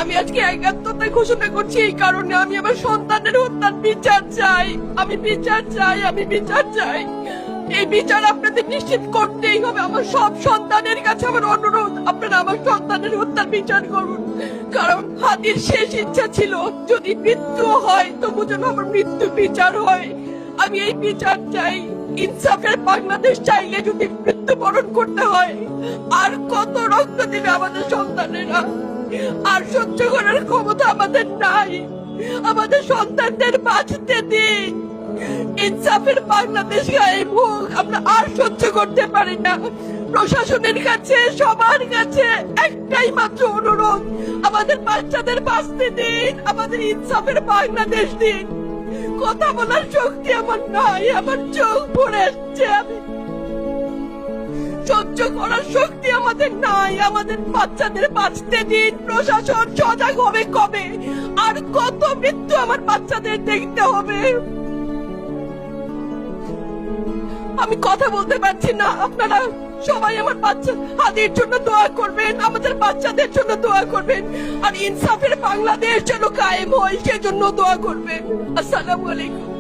আমি আজকে একাত্মতা ঘোষণা করছি এই কারণে, আমি আমার সন্তানের হত্যার বিচার চাই। আমি বিচার চাই, আমি বিচার চাই। এই বিচার আপনাদের নিশ্চিত করতেই হবে। আমার সব সন্তানের কাছে আমার অনুরোধ, আপনারা আমার সন্তানের হত্যার বিচার করুন। কারণ হাদির শেষ ইচ্ছা ছিল যদি মৃত্যু হয় তবু যেন আমার মৃত্যু বিচার হয়। আমি এই বিচার চাই। ইনসাফের বাংলাদেশ চাইলে যদি মৃত্যুবরণ করতে হয়, আর কত রক্ত দিবে আমাদের সন্তানেরা? আর সহ্য করার ক্ষমতা আমাদের নাই। আমাদের সন্তানদের বাঁচতে দিন। ইনসাফের বাংলাদেশ গায়েব হোক। আমরা আর সহ্য করতে পারি না। প্রশাসনের কাছে, সবার কাছে একটাই মাত্র অনুরোধ, আমাদের বাচ্চাদের বাঁচতে দিন, আমাদের ইনসাফের বাংলাদেশ দিন। কথা বলার শক্তি আমার নাই, আমার চোখ পড়ে আসছে। আমি সহ্য করার শক্তি আমাদের নাই। আমাদের বাচ্চাদের বাঁচতে দিন। প্রশাসন সজাগ হবে কবে? আর কত মৃত্যু আমার বাচ্চাদের দেখতে হবে? আমি কথা বলতে পারছি না। আপনারা সবাই আমার বাচ্চা হাদির জন্য দোয়া করবেন, আমাদের বাচ্চাদের জন্য দোয়া করবেন, আর ইনসাফের বাংলাদেশ যেন কায়েম হয় সেজন্য দোয়া করবেন। আসসালামু আলাইকুম।